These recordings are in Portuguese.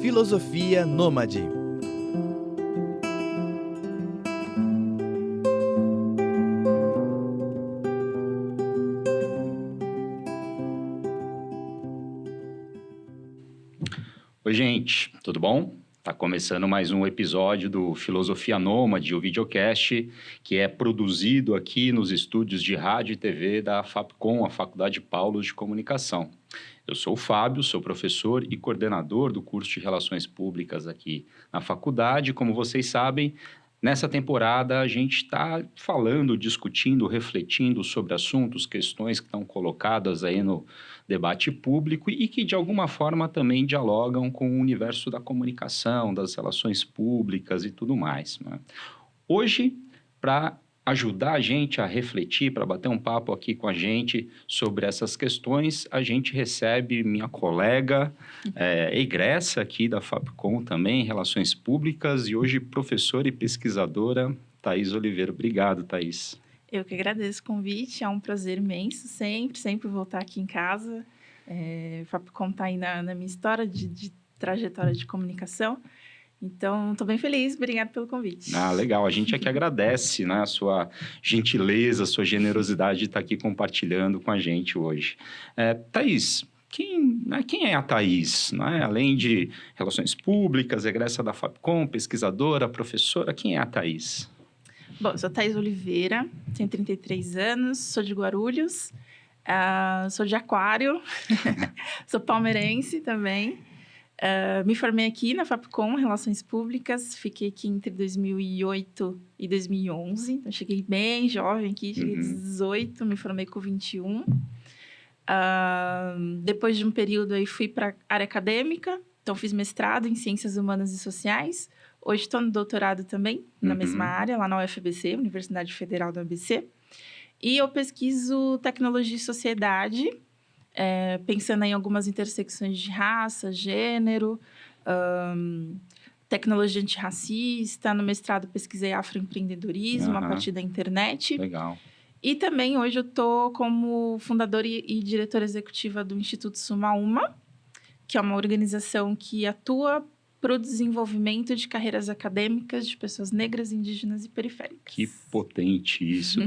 Filosofia Nômade. Oi, gente, tudo bom? Tá começando mais um episódio do Filosofia Nômade, o videocast que é produzido aqui nos estúdios de rádio e TV da FAPCOM, a Faculdade Paulos de Comunicação. Eu sou o Fábio, sou professor e coordenador do curso de Relações Públicas aqui na faculdade. Como vocês sabem, nessa temporada a gente está falando, discutindo, refletindo sobre assuntos, questões que estão colocadas aí no debate público e que de alguma forma também dialogam com o universo da comunicação, das relações públicas e tudo mais, né? Hoje, para ajudar a gente a refletir, para bater um papo aqui com a gente sobre essas questões, a gente recebe minha colega, egressa aqui da FAPCOM também, Relações Públicas, e hoje professora e pesquisadora, Thaís Oliveira. Obrigado, Thaís. Eu que agradeço o convite, é um prazer imenso, sempre voltar aqui em casa. FAPCOM está aí na minha história de trajetória de comunicação. Então, estou bem feliz, obrigada pelo convite. Legal, a gente aqui agradece, né, a sua gentileza, a sua generosidade de estar aqui compartilhando com a gente hoje. Thaís, quem é a Thaís? Né? Além de Relações Públicas, egressa da FAPCOM, pesquisadora, professora, quem é a Thaís? Bom, eu sou Thaís Oliveira, tenho 33 anos, sou de Guarulhos, sou de Aquário, sou palmeirense também. Me formei aqui na FAPCOM, Relações Públicas, fiquei aqui entre 2008 e 2011, então cheguei bem jovem aqui, cheguei 18, me formei com 21. Depois de um período aí fui para a área acadêmica, então fiz mestrado em Ciências Humanas e Sociais. Hoje estou no doutorado também, na mesma área, lá na UFABC, Universidade Federal do ABC. E eu pesquiso tecnologia e sociedade, pensando em algumas intersecções de raça, gênero, tecnologia antirracista. No mestrado pesquisei afroempreendedorismo a partir da internet. Legal. E também hoje eu estou como fundadora e diretora executiva do Instituto Suma Uma, que é uma organização que atua para o desenvolvimento de carreiras acadêmicas de pessoas negras, indígenas e periféricas. Que potente isso.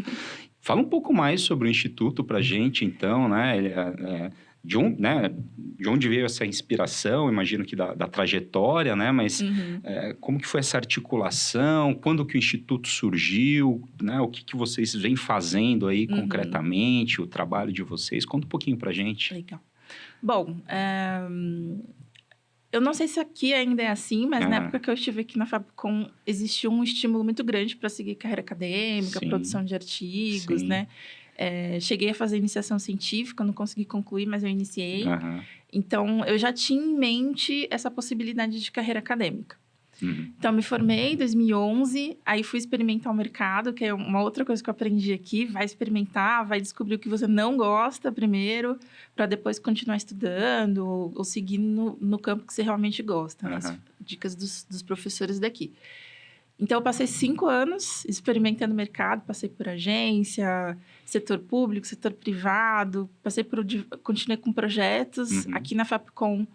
Fala um pouco mais sobre o Instituto para a gente, então, né? De onde veio essa inspiração? Imagino que da trajetória, né? Mas como que foi essa articulação? Quando que o Instituto surgiu? Né? O que vocês vêm fazendo aí concretamente? O trabalho de vocês? Conta um pouquinho para a gente. Legal. Bom, eu não sei se aqui ainda é assim, mas na época que eu estive aqui na FAPCOM, existiu um estímulo muito grande para seguir carreira acadêmica, produção de artigos, né? Cheguei a fazer iniciação científica, não consegui concluir, mas eu iniciei. Então, eu já tinha em mente essa possibilidade de carreira acadêmica. Então, me formei em 2011, aí fui experimentar o mercado, que é uma outra coisa que eu aprendi aqui. Vai experimentar, vai descobrir o que você não gosta primeiro, para depois continuar estudando ou seguir no campo que você realmente gosta, né? As dicas dos professores daqui. Então, eu passei 5 anos experimentando o mercado, passei por agência, setor público, setor privado, continuei com projetos. Aqui na FAPCOM,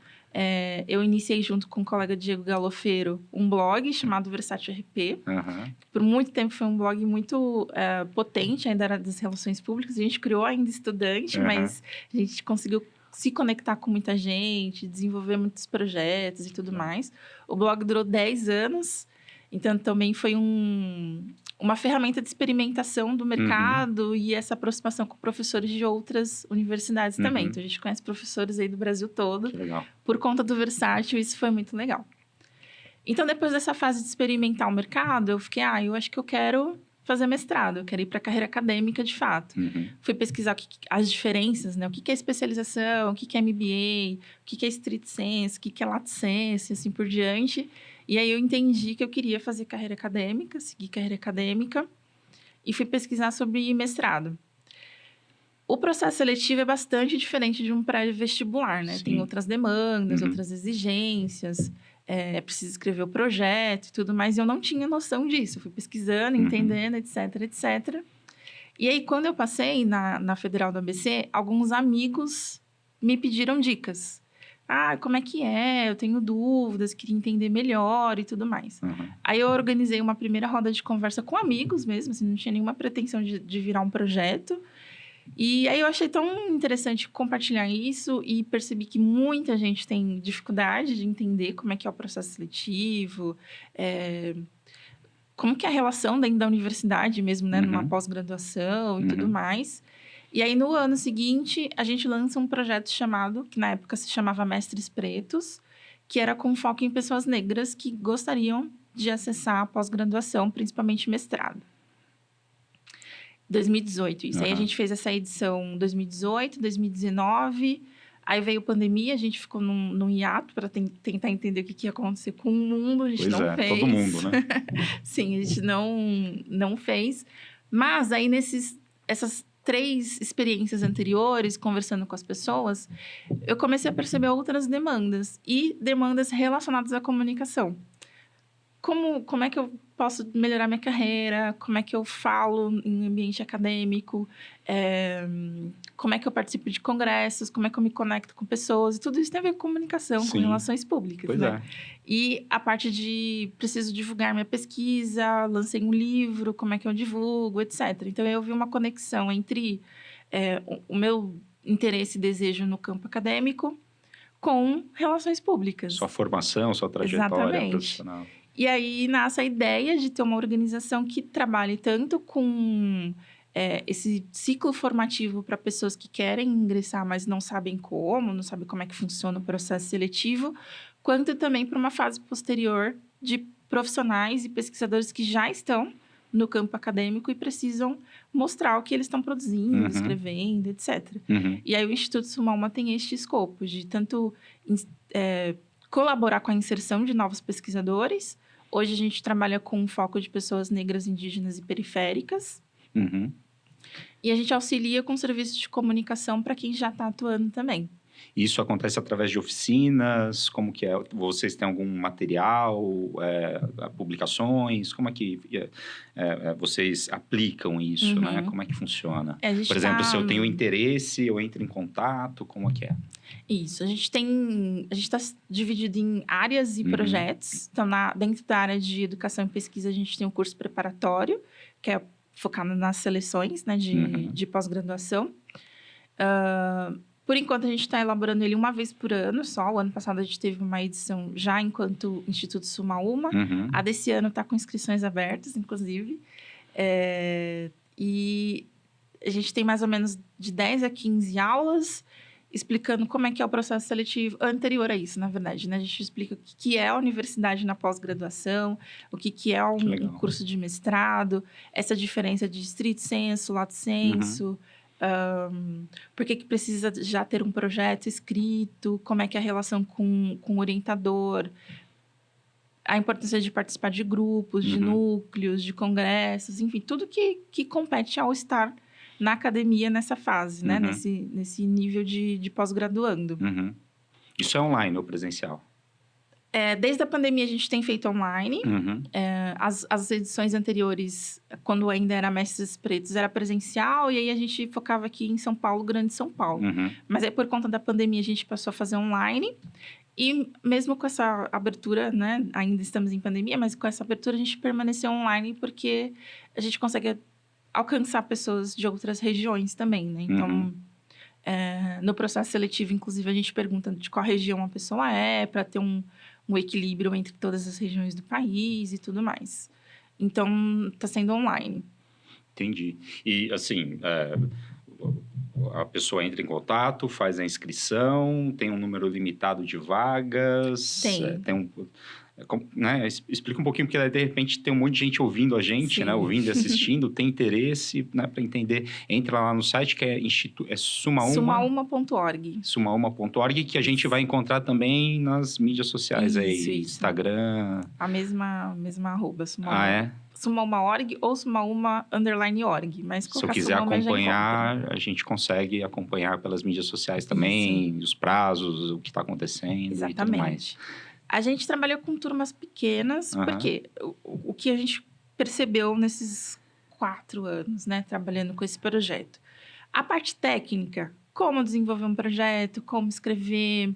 eu iniciei junto com o colega Diego Galofeiro um blog chamado Versátil RP. Por muito tempo foi um blog muito potente, ainda era das relações públicas. A gente criou ainda estudante, mas a gente conseguiu se conectar com muita gente, desenvolver muitos projetos e tudo mais. O blog durou 10 anos. Então, também foi uma ferramenta de experimentação do mercado e essa aproximação com professores de outras universidades também. Então, a gente conhece professores aí do Brasil todo. Que legal. Por conta do Versátil, isso foi muito legal. Então, depois dessa fase de experimentar o mercado, eu fiquei, eu acho que eu quero fazer mestrado, eu quero ir para a carreira acadêmica de fato. Fui pesquisar as diferenças, né? O que é especialização, o que é MBA, o que é Street Sense, o que é Lato Sense, assim por diante. E aí eu entendi que eu queria fazer carreira acadêmica, seguir carreira acadêmica, e fui pesquisar sobre mestrado. O processo seletivo é bastante diferente de um pré-vestibular, né? Tem outras demandas, outras exigências, é preciso escrever o projeto e tudo mais, e eu não tinha noção disso. Eu fui pesquisando, entendendo, etc. E aí, quando eu passei na Federal do ABC, alguns amigos me pediram dicas. como é que é? Eu tenho dúvidas, queria entender melhor e tudo mais. Aí eu organizei uma primeira roda de conversa com amigos mesmo, assim, não tinha nenhuma pretensão de virar um projeto. E aí eu achei tão interessante compartilhar isso e percebi que muita gente tem dificuldade de entender como é que é o processo seletivo, como que é a relação dentro da universidade mesmo, né? Numa pós-graduação e tudo mais. E aí, no ano seguinte, a gente lança um projeto chamado, que na época se chamava Mestres Pretos, que era com foco em pessoas negras que gostariam de acessar a pós-graduação, principalmente mestrado. 2018, isso. Aí a gente fez essa edição 2018, 2019... Aí veio a pandemia, a gente ficou num hiato para tentar entender o que ia acontecer com o mundo. A gente não fez. Todo mundo, né? Sim, a gente não fez. Mas aí, essas 3 experiências anteriores, conversando com as pessoas, eu comecei a perceber outras demandas. E demandas relacionadas à comunicação. Como é que eu posso melhorar minha carreira? Como é que eu falo em ambiente acadêmico? Como é que eu participo de congressos? Como é que eu me conecto com pessoas? E tudo isso tem a ver com comunicação, com relações públicas, pois né? E a parte de preciso divulgar minha pesquisa, lancei um livro, como é que eu divulgo, etc. Então, eu vi uma conexão entre o meu interesse e desejo no campo acadêmico com relações públicas. Sua formação, sua trajetória profissional. E aí nasce a ideia de ter uma organização que trabalhe tanto com esse ciclo formativo para pessoas que querem ingressar, mas não sabem não sabem como é que funciona o processo seletivo, quanto também para uma fase posterior de profissionais e pesquisadores que já estão no campo acadêmico e precisam mostrar o que eles estão produzindo, escrevendo, etc. E aí o Instituto Suma Uma tem este escopo de tanto colaborar com a inserção de novos pesquisadores. Hoje a gente trabalha com um foco de pessoas negras, indígenas e periféricas. E a gente auxilia com serviços de comunicação para quem já está atuando também. Isso acontece através de oficinas? Como que é? Vocês têm algum material, publicações? Como é que vocês aplicam isso, né? Como é que funciona? Por exemplo, se eu tenho interesse, eu entro em contato, como é que é? Isso, a gente está dividido em áreas e projetos. Então, dentro da área de educação e pesquisa, a gente tem um curso preparatório, que é focado nas seleções, né, de pós-graduação. Por enquanto, a gente está elaborando ele uma vez por ano só. O ano passado, a gente teve uma edição já enquanto Instituto Suma Uma. A desse ano está com inscrições abertas, inclusive. E a gente tem mais ou menos de 10 a 15 aulas explicando como é que é o processo seletivo anterior a isso, na verdade, né? A gente explica o que é a universidade na pós-graduação, o que é um curso de mestrado, essa diferença de estrito sensu, lato sensu, por que precisa já ter um projeto escrito, como é que é a relação com o orientador, a importância de participar de grupos, de núcleos, de congressos, enfim, tudo que compete ao estar na academia nessa fase, né? Nesse nível de pós-graduando. Isso é online ou presencial? Desde a pandemia, a gente tem feito online. As edições anteriores, quando ainda era Mestres Pretos, era presencial. E aí, a gente focava aqui em São Paulo, Grande São Paulo. Mas aí, por conta da pandemia, a gente passou a fazer online. E mesmo com essa abertura, né? Ainda estamos em pandemia, mas com essa abertura, a gente permaneceu online porque a gente consegue alcançar pessoas de outras regiões também, né? Então, no processo seletivo, inclusive, a gente pergunta de qual região a pessoa é, para ter um equilíbrio entre todas as regiões do país e tudo mais. Então, está sendo online. Entendi. E, assim, a pessoa entra em contato, faz a inscrição, tem um número limitado de vagas? Tem né? Explica um pouquinho, porque de repente tem um monte de gente ouvindo a gente, né? Ouvindo e assistindo, tem interesse, né? Para entender. Entra lá no site que é sumauma.org. Sumauma.org, que a gente vai encontrar também nas mídias sociais isso. Instagram. A mesma arroba, Sumauma. Sumauma.org ou Sumauma_org. Mas se eu quiser acompanhar, a gente consegue acompanhar pelas mídias sociais também, os prazos, o que está acontecendo. Exatamente. E tudo mais. A gente trabalhou com turmas pequenas, porque o que a gente percebeu nesses 4 anos, né, trabalhando com esse projeto. A parte técnica, como desenvolver um projeto, como escrever,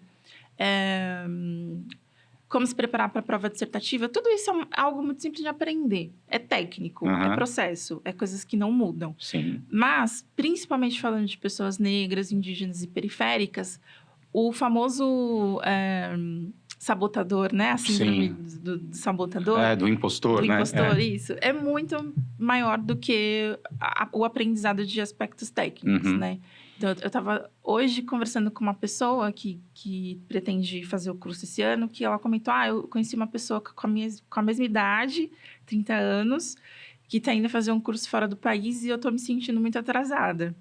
como se preparar para a prova dissertativa, tudo isso é algo muito simples de aprender. É técnico, é processo, é coisas que não mudam. Sim. Mas, principalmente falando de pessoas negras, indígenas e periféricas, o famoso sabotador, né? A síndrome do sabotador. Do impostor, né? Do impostor, isso. É muito maior do que o aprendizado de aspectos técnicos, né? Então, eu estava hoje conversando com uma pessoa que pretende fazer o curso esse ano, que ela comentou, eu conheci uma pessoa com a mesma idade, 30 anos, que está indo fazer um curso fora do país e eu estou me sentindo muito atrasada.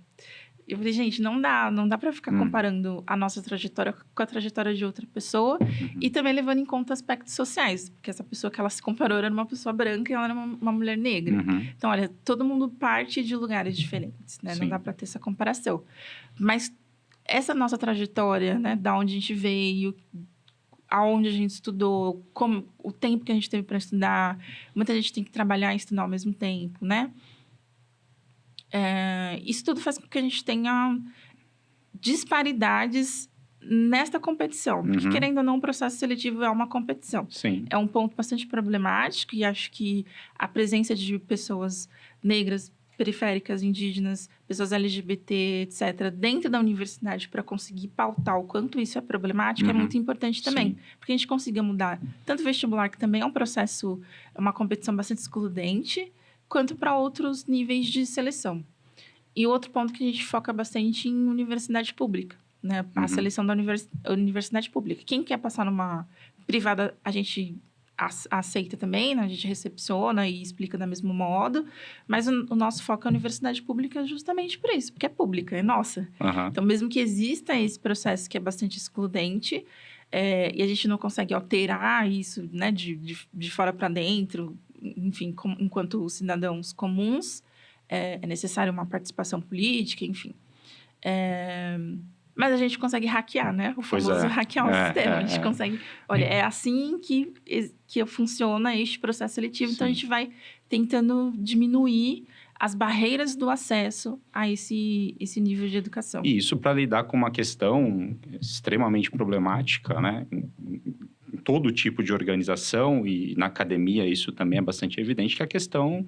Eu falei, gente, não dá para ficar comparando a nossa trajetória com a trajetória de outra pessoa e também levando em conta aspectos sociais, porque essa pessoa que ela se comparou era uma pessoa branca e ela era uma mulher negra. Então, olha, todo mundo parte de lugares diferentes, né? Não dá para ter essa comparação. Mas essa nossa trajetória, né, da onde a gente veio, aonde a gente estudou, o tempo que a gente teve para estudar, muita gente tem que trabalhar e estudar ao mesmo tempo, né? Isso tudo faz com que a gente tenha disparidades nesta competição. Porque, querendo ou não, o processo seletivo é uma competição. Sim. É um ponto bastante problemático e acho que a presença de pessoas negras, periféricas, indígenas, pessoas LGBT, etc., dentro da universidade para conseguir pautar o quanto isso é problemático é muito importante também. Sim. Porque a gente consiga mudar tanto o vestibular, que também é um processo, é uma competição bastante excludente, quanto para outros níveis de seleção. E outro ponto que a gente foca bastante em universidade pública, né? A seleção da universidade pública. Quem quer passar numa privada, a gente aceita também, né? A gente recepciona e explica do mesmo modo, mas o nosso foco é a universidade pública justamente por isso, porque é pública, é nossa. Então, mesmo que exista esse processo que é bastante excludente, e a gente não consegue alterar isso, né? De fora para dentro, enfim, enquanto cidadãos comuns, é necessário uma participação política, enfim. Mas a gente consegue hackear, né? O famoso hackear o sistema. A gente consegue... Olha, é assim que funciona este processo seletivo. Sim. Então, a gente vai tentando diminuir as barreiras do acesso a esse nível de educação. E isso para lidar com uma questão extremamente problemática, né? Em todo tipo de organização, e na academia isso também é bastante evidente, que é a questão,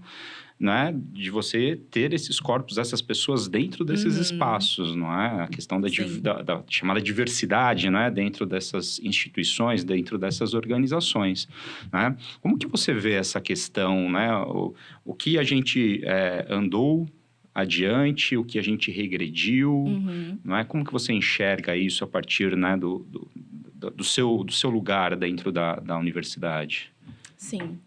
né, de você ter esses corpos, essas pessoas dentro desses espaços, não é? A questão da chamada diversidade, né, dentro dessas instituições, dentro dessas organizações, né? Como que você vê essa questão, né? O que a gente andou adiante, o que a gente regrediu, não é? Como que você enxerga isso a partir, né, do seu lugar dentro da universidadade? Sim.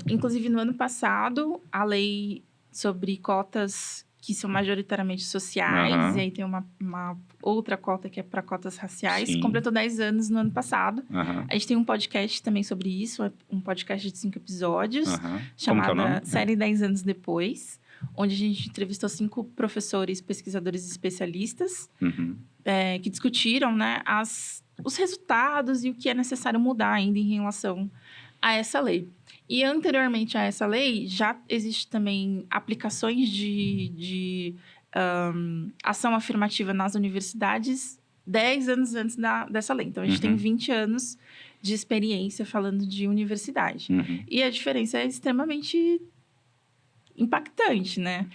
Inclusive, no ano passado, a lei sobre cotas que são majoritariamente sociais, e aí tem uma outra cota que é para cotas raciais, completou 10 anos no ano passado. A gente tem um podcast também sobre isso, um podcast de 5 episódios, chamado Série 10 Anos Depois, onde a gente entrevistou 5 professores, pesquisadores e especialistas que discutiram, né, os resultados e o que é necessário mudar ainda em relação a essa lei. E anteriormente a essa lei, já existe também aplicações de ação afirmativa nas universidades 10 anos antes dessa lei. Então, a gente tem 20 anos de experiência falando de universidade. E a diferença é extremamente impactante, né?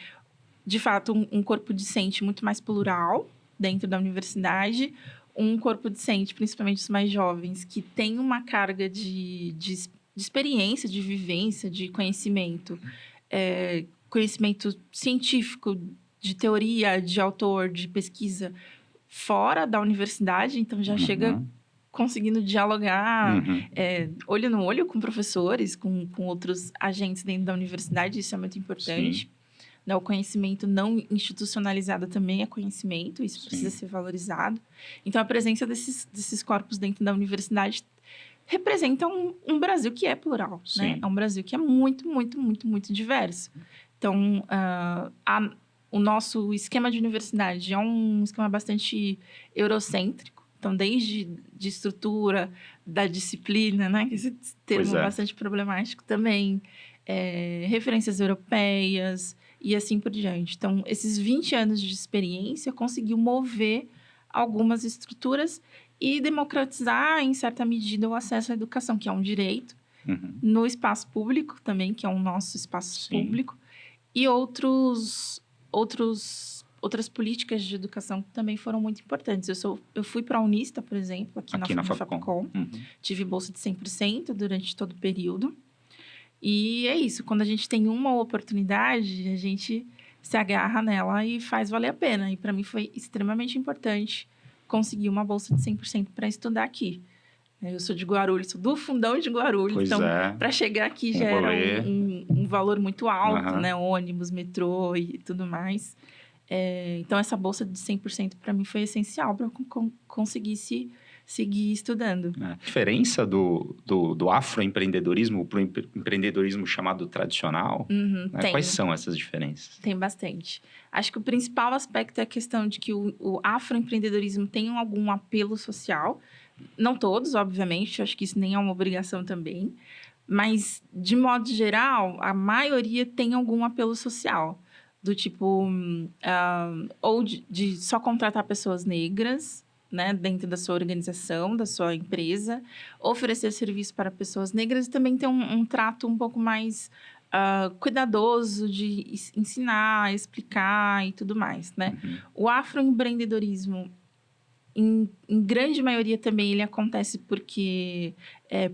De fato, um corpo discente muito mais plural dentro da universidade, um corpo discente, principalmente os mais jovens, que tem uma carga de experiência, de vivência, de conhecimento, conhecimento científico, de teoria, de autor, de pesquisa, fora da universidade, então já chega conseguindo dialogar olho no olho com professores, com outros agentes dentro da universidade, isso é muito importante. O conhecimento não institucionalizado também é conhecimento, isso precisa ser valorizado. Então, a presença desses corpos dentro da universidade representa um Brasil que é plural, né? É um Brasil que é muito, muito, muito, muito diverso. Então, o nosso esquema de universidade é um esquema bastante eurocêntrico. Então, desde de estrutura, da disciplina, né? Esse termo bastante problemático também. Referências europeias e assim por diante. Então, esses 20 anos de experiência conseguiu mover algumas estruturas e democratizar, em certa medida, o acesso à educação, que é um direito, no espaço público também, que é o nosso espaço público, e outras políticas de educação que também foram muito importantes. Eu fui para a Unista, por exemplo, aqui na Fapcom. Tive bolsa de 100% durante todo o período. E é isso, quando a gente tem uma oportunidade, a gente se agarra nela e faz valer a pena. E para mim foi extremamente importante conseguir uma bolsa de 100% para estudar aqui. Eu sou de Guarulhos, sou do fundão de Guarulhos, então para chegar aqui já era um valor muito alto, né? Ônibus, metrô e tudo mais. Então essa bolsa de 100% para mim foi essencial para eu conseguir seguir estudando. A diferença do afroempreendedorismo para o empreendedorismo chamado tradicional, né? Quais são essas diferenças? Tem bastante. Acho que o principal aspecto é a questão de que o afroempreendedorismo tem algum apelo social. Não todos, obviamente, acho que isso nem é uma obrigação também. Mas, de modo geral, a maioria tem algum apelo social. Do tipo, ou de só contratar pessoas negras, né, dentro da sua organização, da sua empresa, oferecer serviço para pessoas negras e também ter um trato um pouco mais cuidadoso de ensinar, explicar e tudo mais, né? O afroempreendedorismo, em grande maioria também, ele acontece porque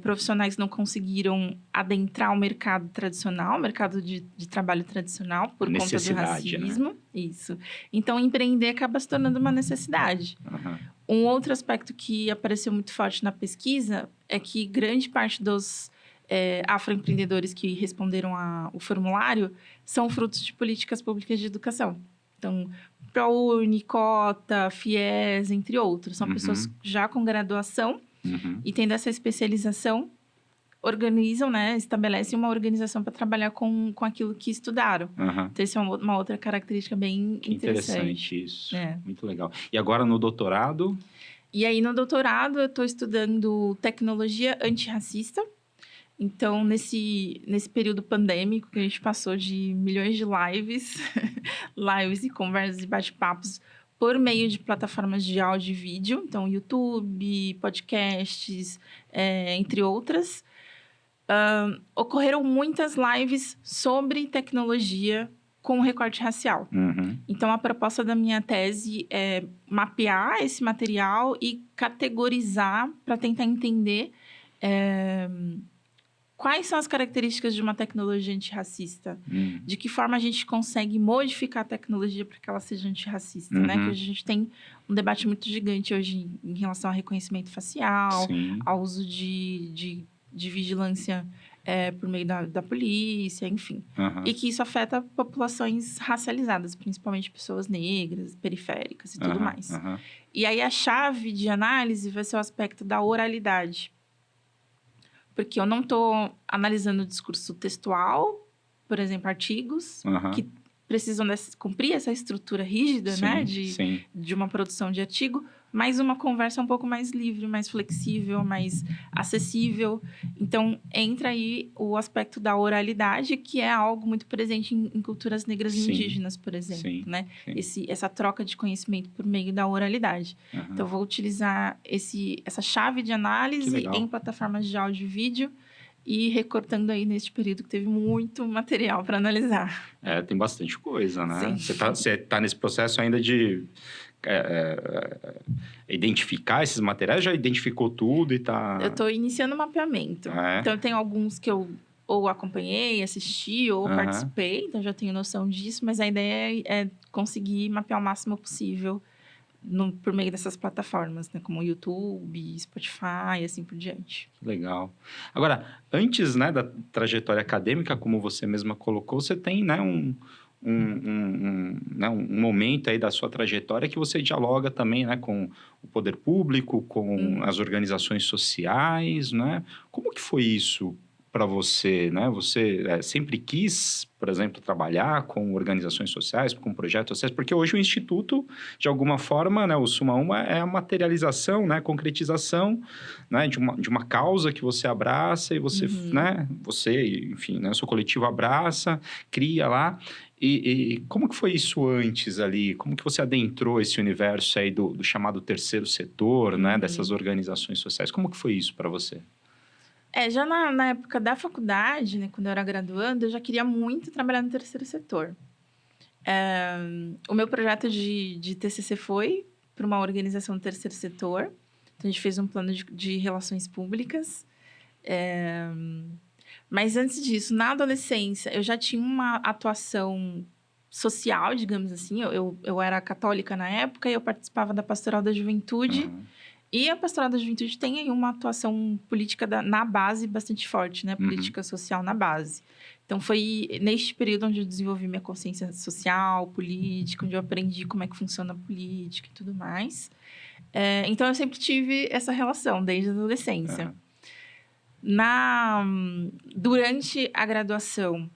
profissionais não conseguiram adentrar o mercado tradicional, o mercado de trabalho tradicional, por conta do racismo. Né? Isso. Então, empreender acaba se tornando uma necessidade. Um outro aspecto que apareceu muito forte na pesquisa é que grande parte dos afroempreendedores que responderam ao formulário são frutos de políticas públicas de educação. Então, ProUni, Cota, FIES, entre outros. São pessoas já com graduação e tendo essa especialização, organizam, né? Estabelecem uma organização para trabalhar com aquilo que estudaram. Então, essa é uma outra característica bem interessante. Isso. Muito legal. E agora no doutorado? E aí, no doutorado, eu estou estudando tecnologia antirracista. Então, nesse período pandêmico que a gente passou de milhões de lives e conversas e bate-papos por meio de plataformas de áudio e vídeo, então YouTube, podcasts, entre outras, ocorreram muitas lives sobre tecnologia com recorte racial. Então, a proposta da minha tese é mapear esse material e categorizar para tentar entender quais são as características de uma tecnologia antirracista? De que forma a gente consegue modificar a tecnologia para que ela seja antirracista, né? Que hoje a gente tem um debate muito gigante hoje em relação ao reconhecimento facial, ao uso de vigilância por meio da polícia, enfim. E que isso afeta populações racializadas, principalmente pessoas negras, periféricas e tudo mais. E aí, a chave de análise vai ser o aspecto da oralidade. Porque eu não estou analisando o discurso textual, por exemplo, artigos, que precisam cumprir essa estrutura rígida, né? De uma produção de artigo, mas uma conversa um pouco mais livre, mais flexível, mais acessível. Então, entra aí o aspecto da oralidade, que é algo muito presente em culturas negras e indígenas, por exemplo, né? Essa troca de conhecimento por meio da oralidade. Então, eu vou utilizar essa chave de análise em plataformas de áudio e vídeo e recortando aí neste período que teve muito material para analisar. Tem bastante coisa, né? Você tá nesse processo ainda de identificar esses materiais? Já identificou tudo e tá... Eu estou iniciando o mapeamento. Então, eu tenho alguns que eu ou acompanhei, assisti, ou participei. Então, já tenho noção disso. Mas a ideia é conseguir mapear o máximo possível por meio dessas plataformas, né? Como YouTube, Spotify e assim por diante. Legal. Agora, antes, né, da trajetória acadêmica, como você mesma colocou, você tem, né, um momento aí da sua trajetória que você dialoga também, né, com o poder público, com as organizações sociais, né? Como que foi isso para você, né? Você sempre quis, por exemplo, trabalhar com organizações sociais, com projetos sociais, porque hoje o Instituto, de alguma forma, né, o Suma Uma é a materialização, né, concretização, né, de uma causa que você abraça e você, né, você, enfim, né, seu coletivo abraça, cria lá. E como que foi isso antes ali? Como que você adentrou esse universo aí do chamado terceiro setor, né, dessas organizações sociais? Como que foi isso para você? Já na época da faculdade, né, quando eu era graduanda, eu já queria muito trabalhar no terceiro setor. O meu projeto de TCC foi para uma organização do terceiro setor. Então, a gente fez um plano de relações públicas. Mas antes disso, na adolescência, eu já tinha uma atuação social, digamos assim. Eu era católica na época e eu participava da Pastoral da Juventude. E a Pastoral da Juventude tem aí uma atuação política na base bastante forte, né? Política social na base. Então, foi neste período onde eu desenvolvi minha consciência social, política, onde eu aprendi como é que funciona a política e tudo mais. Então, eu sempre tive essa relação, desde a adolescência. Durante a graduação,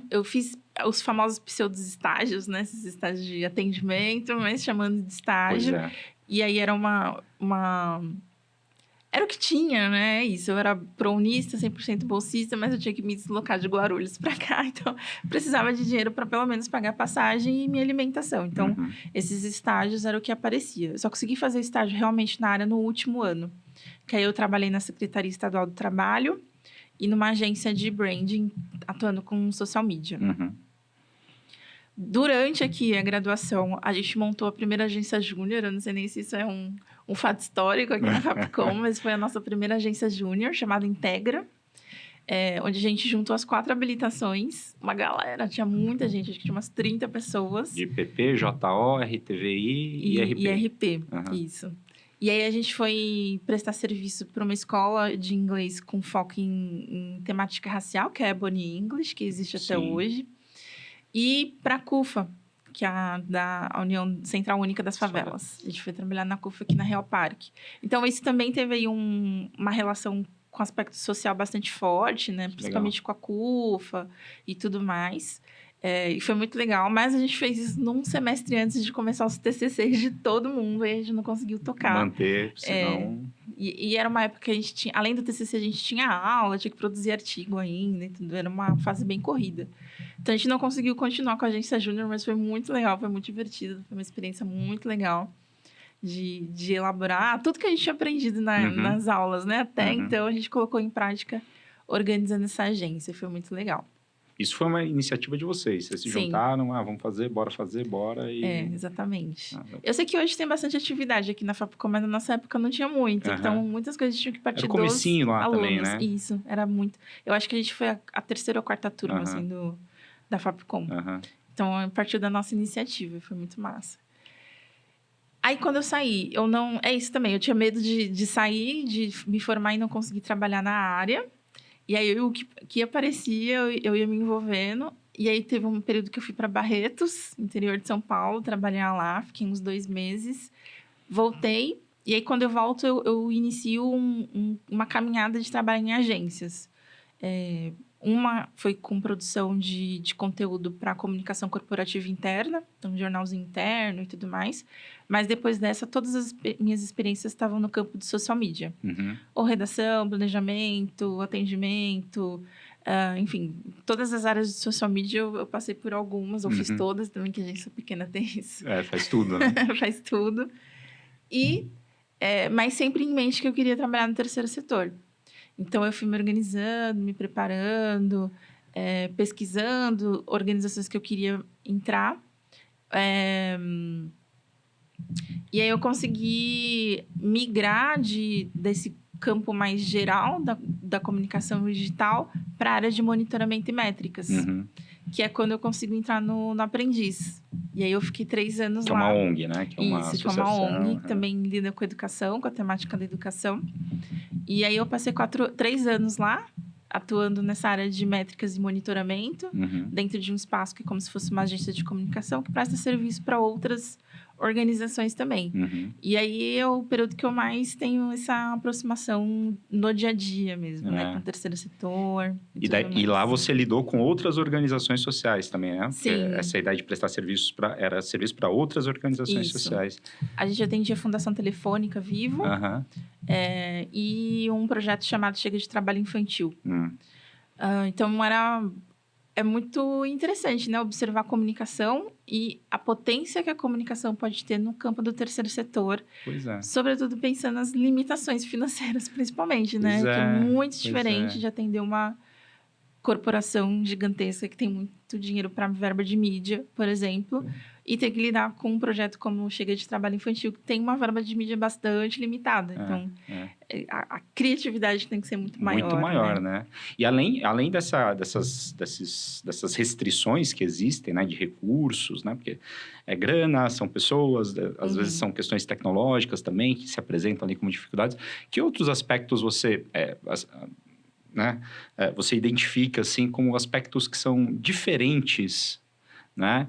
eu fiz os famosos pseudo-estágios, né? Esses estágios de atendimento, mas chamando de estágio. Pois é. E aí era era o que tinha, né? Isso, eu era prounista, 100% bolsista, mas eu tinha que me deslocar de Guarulhos para cá. Então, precisava de dinheiro para pelo menos pagar passagem e minha alimentação. Então, esses estágios eram o que aparecia. Eu só consegui fazer estágio realmente na área no último ano. Que aí eu trabalhei na Secretaria Estadual do Trabalho e numa agência de branding, atuando com social media. Durante aqui a graduação, a gente montou a primeira agência júnior. Eu não sei nem se isso é um fato histórico aqui na Fapcom, mas foi a nossa primeira agência júnior, chamada Integra, onde a gente juntou as 4 habilitações. Uma galera, tinha muita gente, acho que tinha umas 30 pessoas. De PP, JO, RTVI e RP. E RP, isso. E aí, a gente foi prestar serviço para uma escola de inglês com foco em temática racial, que é a Ebony English, que existe até hoje. E para a CUFA, que é da União Central Única das Favelas. A gente foi trabalhar na CUFA aqui na Real Parque. Então, isso também teve aí uma relação com aspecto social bastante forte, né? Principalmente com a CUFA e tudo mais. E foi muito legal, mas a gente fez isso num semestre antes de começar os TCCs de todo mundo, e a gente não conseguiu tocar. Manter, senão... E era uma época que a gente tinha... Além do TCC, a gente tinha aula, tinha que produzir artigo ainda, e tudo. Era uma fase bem corrida. Então, a gente não conseguiu continuar com a agência júnior, mas foi muito legal, foi muito divertido. Foi uma experiência muito legal de elaborar tudo que a gente tinha aprendido nas aulas, né? Até então, a gente colocou em prática organizando essa agência. Foi muito legal. Isso foi uma iniciativa de vocês. Vocês se juntaram, vamos fazer, bora. E... exatamente. Eu sei que hoje tem bastante atividade aqui na Fapcom, mas na nossa época não tinha muito. Então, muitas coisas tinham que partir dos alunos. Era o comecinho lá também, né? Isso, era muito. Eu acho que a gente foi a 3ª ou 4ª turma, assim, da Fapcom. Então, partiu da nossa iniciativa. Foi muito massa. Aí, quando eu saí, eu não... É isso também. Eu tinha medo de sair, de me formar e não conseguir trabalhar na área. E aí, o que aparecia, eu ia me envolvendo. E aí, teve um período que eu fui para Barretos, interior de São Paulo, trabalhar lá. Fiquei uns 2 meses. Voltei. E aí, quando eu volto, eu inicio uma caminhada de trabalho em agências. Uma foi com produção de conteúdo para comunicação corporativa interna, então jornalzinho interno e tudo mais. Mas depois dessa, todas as minhas experiências estavam no campo de social media. Ou redação, planejamento, atendimento, enfim, todas as áreas de social media eu passei por algumas, ou fiz todas também, que a agência pequena tem isso. Faz tudo, né? Faz tudo. Mas sempre em mente que eu queria trabalhar no terceiro setor. Então, eu fui me organizando, me preparando, pesquisando organizações que eu queria entrar. E aí, eu consegui migrar desse campo mais geral da comunicação digital para a área de monitoramento e métricas, que é quando eu consigo entrar no Aprendiz. E aí, eu fiquei 3 anos lá. Que é uma ONG, né? Que é uma associação, que é uma ONG, que também lida com educação, com a temática da educação. E aí, eu passei 3 anos lá, atuando nessa área de métricas e monitoramento, dentro de um espaço que é como se fosse uma agência de comunicação, que presta serviço para outras organizações também. E aí é o período que eu mais tenho essa aproximação no dia a dia mesmo, né? Com o terceiro setor. E lá você lidou com outras organizações sociais também, né? Sim. Porque essa ideia de prestar serviços era serviço para outras organizações sociais. A gente atendia a Fundação Telefônica Vivo e um projeto chamado Chega de Trabalho Infantil. Então, é muito interessante, né? Observar a comunicação e a potência que a comunicação pode ter no campo do terceiro setor. Pois é. Sobretudo pensando nas limitações financeiras, principalmente, né? Que é muito diferente de atender uma corporação gigantesca que tem muito dinheiro para verba de mídia, por exemplo, e ter que lidar com um projeto como o Chega de Trabalho Infantil, que tem uma verba de mídia bastante limitada. Então, a criatividade tem que ser muito maior. Muito maior, né? E além dessas restrições que existem, né? De recursos, né? Porque é grana, são pessoas, às vezes são questões tecnológicas também, que se apresentam ali como dificuldades. Que outros aspectos você... você identifica assim como aspectos que são diferentes, né?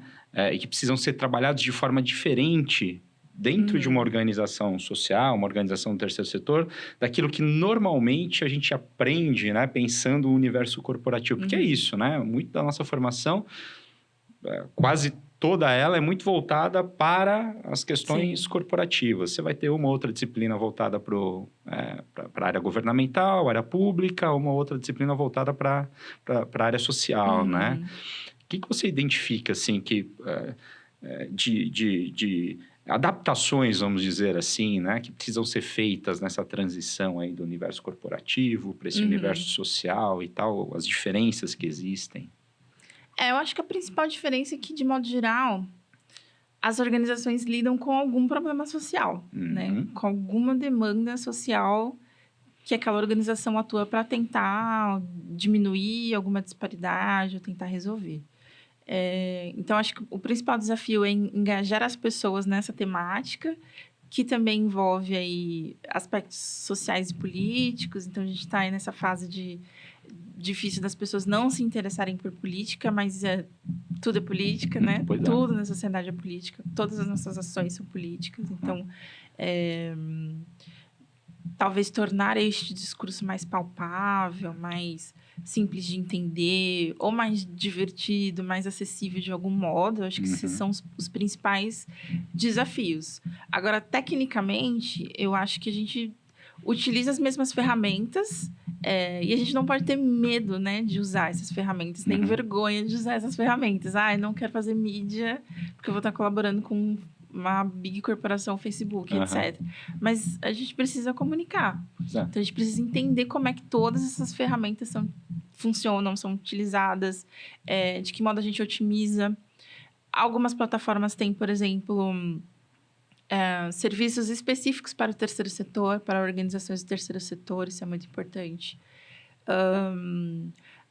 E que precisam ser trabalhados de forma diferente dentro de uma organização social, uma organização do terceiro setor, daquilo que normalmente a gente aprende, né? Pensando no universo corporativo. Porque é isso, né? Muito da nossa formação, quase toda ela é muito voltada para as questões corporativas. Você vai ter uma outra disciplina voltada para a área governamental, área pública, uma outra disciplina voltada para a área social, né? O que você identifica, assim, de adaptações, vamos dizer assim, né? Que precisam ser feitas nessa transição aí do universo corporativo para esse universo social e tal, as diferenças que existem? Eu acho que a principal diferença é que, de modo geral, as organizações lidam com algum problema social, né? Com alguma demanda social que aquela organização atua para tentar diminuir alguma disparidade ou tentar resolver. Então, acho que o principal desafio é engajar as pessoas nessa temática, que também envolve aí aspectos sociais e políticos. Então, a gente está aí nessa fase difícil das pessoas não se interessarem por política, mas tudo é política, né? Tudo na sociedade é política. Todas as nossas ações são políticas. Então, talvez tornar este discurso mais palpável, mais simples de entender, ou mais divertido, mais acessível de algum modo. Eu acho que esses são os principais desafios. Agora, tecnicamente, eu acho que a gente utiliza as mesmas ferramentas e a gente não pode ter medo, né, de usar essas ferramentas, nem vergonha de usar essas ferramentas. Eu não quero fazer mídia porque eu vou estar colaborando com uma big corporação, Facebook, etc. Mas a gente precisa comunicar. Então, a gente precisa entender como é que todas essas ferramentas funcionam, são utilizadas, de que modo a gente otimiza. Algumas plataformas têm, por exemplo, serviços específicos para o terceiro setor, para organizações do terceiro setor, isso é muito importante.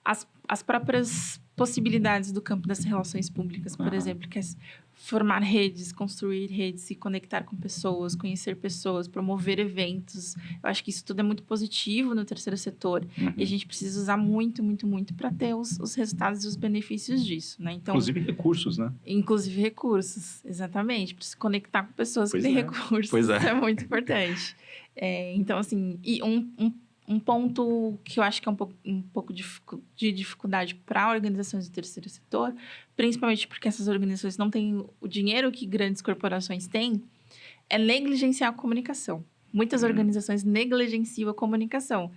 As próprias possibilidades do campo das relações públicas, por exemplo, que é formar redes, construir redes, se conectar com pessoas, conhecer pessoas, promover eventos. Eu acho que isso tudo é muito positivo no terceiro setor. E a gente precisa usar muito, muito, muito para ter os resultados e os benefícios disso, né? Então, inclusive recursos, né? Inclusive recursos, exatamente. Para se conectar com pessoas que têm recursos. Isso é muito importante. Então, assim, e um ponto que eu acho que é um pouco de dificuldade para organizações do terceiro setor, principalmente porque essas organizações não têm o dinheiro que grandes corporações têm, é negligenciar a comunicação. Muitas organizações negligenciam a comunicação.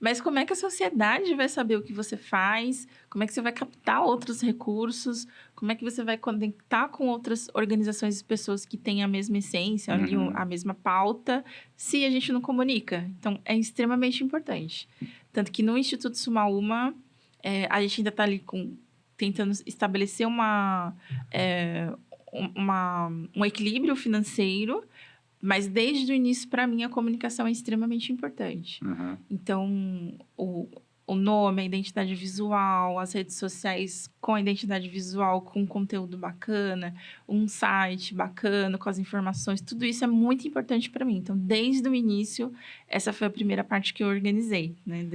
Mas como é que a sociedade vai saber o que você faz? Como é que você vai captar outros recursos? Como é que você vai conectar com outras organizações e pessoas que têm a mesma essência, ali, a mesma pauta, se a gente não comunica? Então, é extremamente importante. Tanto que no Instituto Suma Uma, a gente ainda está ali tentando estabelecer um equilíbrio financeiro. Mas desde o início, para mim, a comunicação é extremamente importante. Então, o nome, a identidade visual, as redes sociais com a identidade visual, com conteúdo bacana, um site bacana, com as informações, tudo isso é muito importante para mim. Então, desde o início, essa foi a primeira parte que eu organizei, né?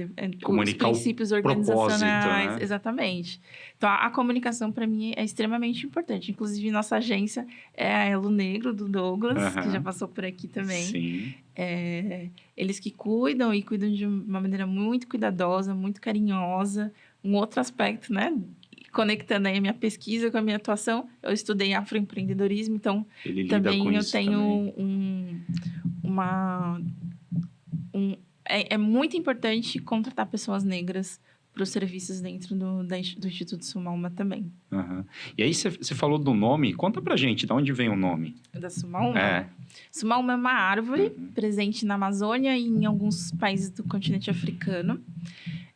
Comunicar os princípios organizacionais. Né? Exatamente. Então, a comunicação, para mim, é extremamente importante. Inclusive, nossa agência é a Elo Negro, do Douglas, que já passou por aqui também. Sim. Eles que cuidam de uma maneira muito cuidadosa, muito carinhosa. Um outro aspecto, né? Conectando aí a minha pesquisa com a minha atuação, eu estudei afroempreendedorismo, então também eu tenho é muito importante contratar pessoas negras para os serviços dentro do Instituto Sumalma também. E aí você falou do nome, conta pra gente, de onde vem o nome? Da Sumalma? Sumalma é uma árvore presente na Amazônia e em alguns países do continente africano.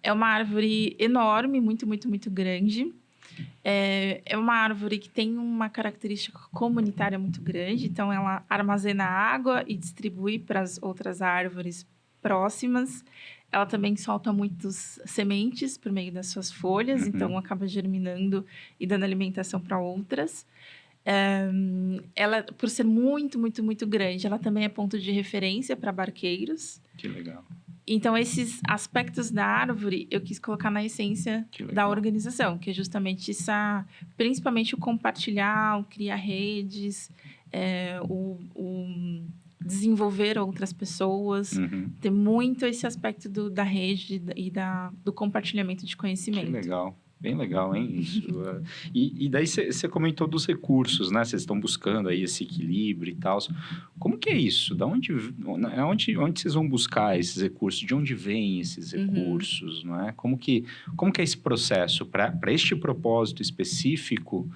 É uma árvore enorme, muito, muito, muito grande. É uma árvore que tem uma característica comunitária muito grande, então ela armazena água e distribui para as outras árvores próximas. Ela também solta muitas sementes por meio das suas folhas, então acaba germinando e dando alimentação para outras. Ela, por ser muito, muito, muito grande, ela também é ponto de referência para barqueiros. Que legal. Então, esses aspectos da árvore, eu quis colocar na essência da organização, que é justamente principalmente o compartilhar, o criar redes, o desenvolver outras pessoas, ter muito esse aspecto da rede e do compartilhamento de conhecimento. Que legal. Bem legal, hein? Isso. E daí você comentou dos recursos, né? Vocês estão buscando aí esse equilíbrio e tal. Como que é isso? Onde vocês vão buscar esses recursos? De onde vêm esses recursos, não é? Como que é esse processo? Para este propósito específico,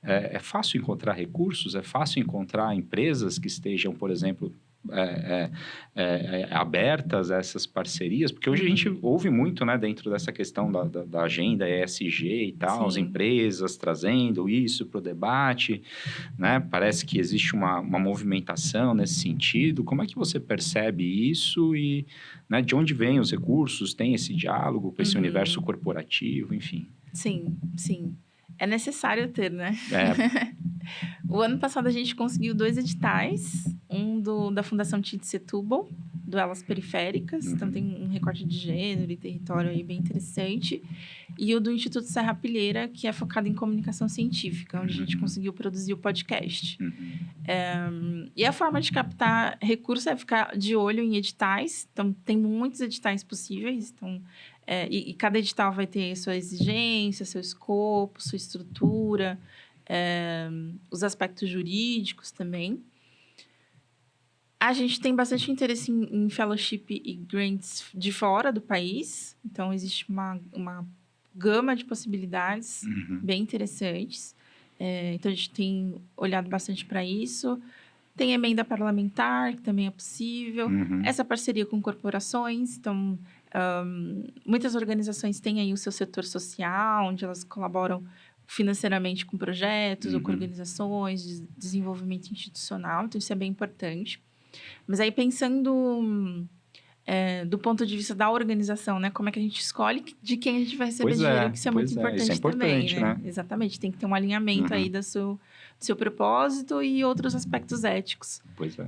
é fácil encontrar recursos? É fácil encontrar empresas que estejam, por exemplo, abertas a essas parcerias? Porque hoje a gente ouve muito, né, dentro dessa questão da agenda ESG e tal, as empresas trazendo isso para o debate, né? Parece que existe uma movimentação nesse sentido. Como é que você percebe isso e, né, de onde vêm os recursos? Tem esse diálogo com esse universo corporativo, enfim? Sim, sim. É necessário ter, né? O ano passado a gente conseguiu 2 editais, um da Fundação Tite Setúbal, do Elas Periféricas, então tem um recorte de gênero e território aí bem interessante, e o do Instituto Serra Pilheira, que é focado em comunicação científica, onde a gente conseguiu produzir o podcast. E a forma de captar recursos é ficar de olho em editais, então tem muitos editais possíveis, então... E cada edital vai ter sua exigência, seu escopo, sua estrutura, os aspectos jurídicos também. A gente tem bastante interesse em fellowship e grants de fora do país. Então, existe uma gama de possibilidades bem interessantes. Então, a gente tem olhado bastante para isso. Tem emenda parlamentar, que também é possível. Essa parceria com corporações. Então, muitas organizações têm aí o seu setor social, onde elas colaboram financeiramente com projetos ou com organizações de desenvolvimento institucional. Então, isso é bem importante. Mas aí, pensando do ponto de vista da organização, né? Como é que a gente escolhe de quem a gente vai receber dinheiro, que isso é muito importante, isso é importante também, né? Exatamente. Tem que ter um alinhamento aí do seu propósito e outros aspectos éticos.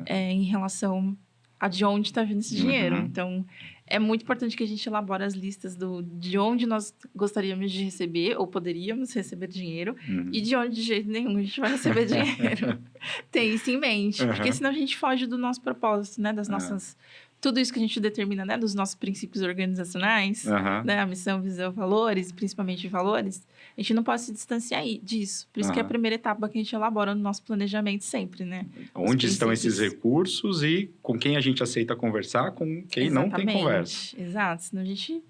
Em relação a de onde está vindo esse dinheiro. Então, é muito importante que a gente elabore as listas de onde nós gostaríamos de receber ou poderíamos receber dinheiro e de onde, de jeito nenhum, a gente vai receber dinheiro. Tem isso em mente. Porque senão a gente foge do nosso propósito, né? Das nossas... Tudo isso que a gente determina, né? Dos nossos princípios organizacionais, né? A missão, visão, valores, principalmente valores. A gente não pode se distanciar disso. Por isso que é a primeira etapa que a gente elabora no nosso planejamento sempre, né? Onde estão esses recursos e com quem a gente aceita conversar, com quem não tem conversa. Exato. Senão a gente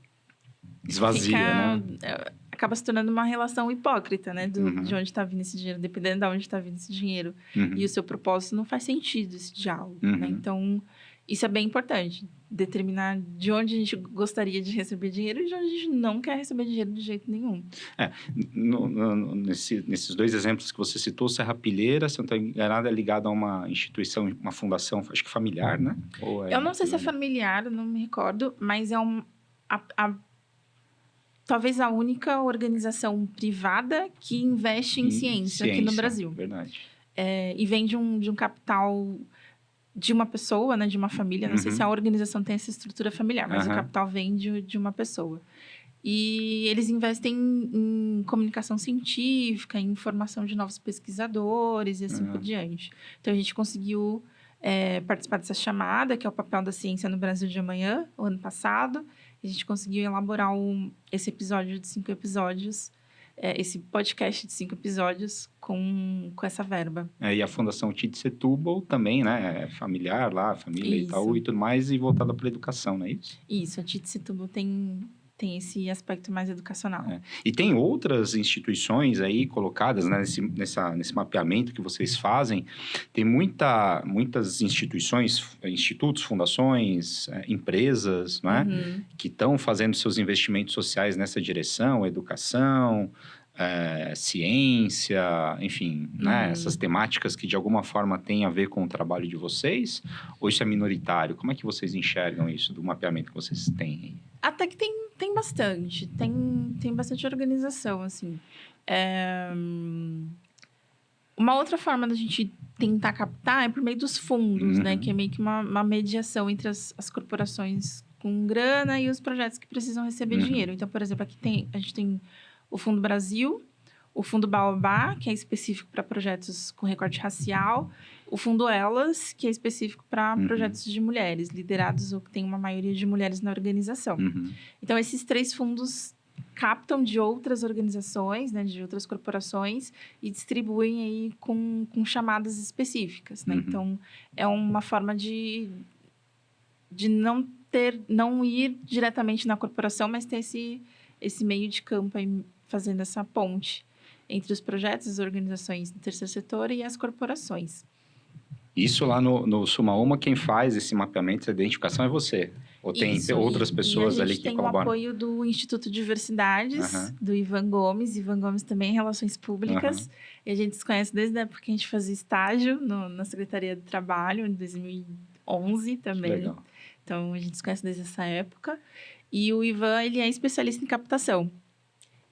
esvazia, né? Acaba se tornando uma relação hipócrita, né? De onde está vindo esse dinheiro, dependendo de onde está vindo esse dinheiro. E o seu propósito não faz sentido, esse diálogo, né? Então... Isso é bem importante, determinar de onde a gente gostaria de receber dinheiro e de onde a gente não quer receber dinheiro de jeito nenhum. Nesses 2 exemplos que você citou, Serra Pilheira, se não está enganado, é ligado a uma instituição, uma fundação, acho que familiar, né? Eu não sei se é familiar, não me recordo, mas é talvez a única organização privada que investe em ciência aqui no Brasil. Verdade. E vem de um capital... de uma pessoa, né? De uma família. Não sei se a organização tem essa estrutura familiar, mas o capital vem de uma pessoa. E eles investem em comunicação científica, em formação de novos pesquisadores e assim por diante. Então, a gente conseguiu participar dessa chamada, que é o papel da ciência no Brasil de amanhã, o ano passado. A gente conseguiu elaborar esse episódio de 5 episódios, esse podcast de 5 episódios com essa verba. E a Fundação Tid Setúbal também, né? É familiar lá, família e tal, e tudo mais, e voltada para a educação, não é isso? Isso, a Tid Setúbal tem esse aspecto mais educacional. E tem outras instituições aí colocadas, né, nesse mapeamento que vocês fazem. Tem muitas instituições, institutos, fundações, empresas, né, que estão fazendo seus investimentos sociais nessa direção, educação, ciência, enfim, né, essas temáticas que de alguma forma têm a ver com o trabalho de vocês, ou isso é minoritário? Como é que vocês enxergam isso do mapeamento que vocês têm? Até que tem bastante. Tem bastante organização, assim. Uma outra forma da gente tentar captar é por meio dos fundos, né? Que é meio que uma mediação entre as corporações com grana e os projetos que precisam receber dinheiro. Então, por exemplo, aqui a gente tem o Fundo Brasil, o Fundo Baobá, que é específico para projetos com recorte racial, o Fundo Elas, que é específico para projetos de mulheres, liderados ou que tem uma maioria de mulheres na organização. Então, esses 3 fundos captam de outras organizações, né, de outras corporações, e distribuem aí com chamadas específicas, né? Então, é uma forma de não ir diretamente na corporação, mas ter esse meio de campo aí, fazendo essa ponte entre os projetos, as organizações do terceiro setor e as corporações. Isso lá no Sumaoma, quem faz esse mapeamento, essa identificação é você? Ou tem outras pessoas ali que colaboram? A gente tem o apoio do Instituto Diversidades, do Ivan Gomes. Ivan Gomes também em Relações Públicas. E a gente se conhece desde a época que a gente fazia estágio na Secretaria do Trabalho, em 2011 também. Legal. Então, a gente se conhece desde essa época. E o Ivan, ele é especialista em captação.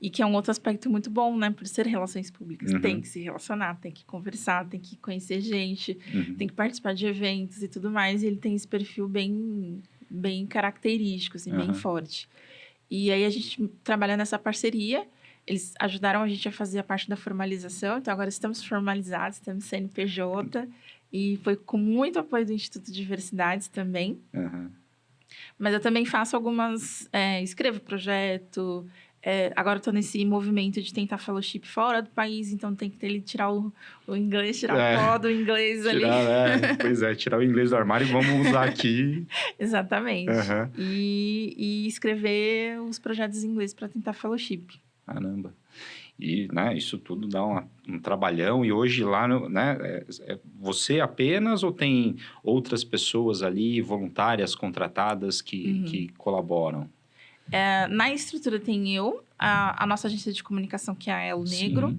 E que é um outro aspecto muito bom, né? Por ser relações públicas. Tem que se relacionar, tem que conversar, tem que conhecer gente, tem que participar de eventos e tudo mais. E ele tem esse perfil bem característico, assim, bem forte. E aí, a gente trabalha nessa parceria. Eles ajudaram a gente a fazer a parte da formalização. Então, agora estamos formalizados, temos CNPJ. E foi com muito apoio do Instituto de Diversidades também. Mas eu também faço escrevo projeto. Agora eu tô nesse movimento de tentar fellowship fora do país, então tem que tirar o inglês, tirar o pó do inglês ali. Pois é, tirar o inglês do armário e vamos usar aqui. Exatamente. E escrever os projetos em inglês para tentar fellowship. Caramba. E, né, isso tudo dá um trabalhão. E hoje lá, né, você apenas ou tem outras pessoas ali, voluntárias, contratadas, que colaboram? Na estrutura tem a nossa agência de comunicação, que é a Elo Negro.